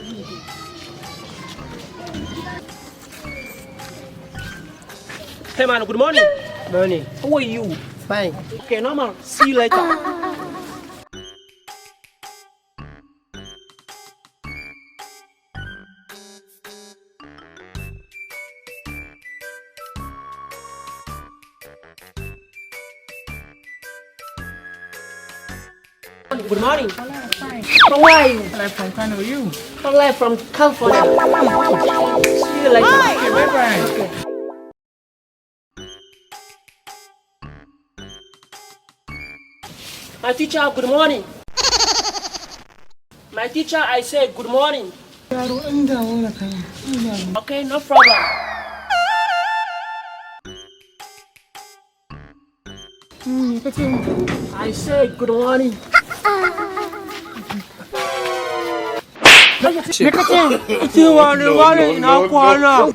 Hey man, good morning. Morning. How are you? Fine. Okay, normal. See you later. Good morning. Fine. From where are you? Hello from Kano, you? I'm live from California. See you later. Okay, bye-bye. Okay. My teacher, good morning. My teacher, I say good morning. Okay, no problem. I say good morning. No.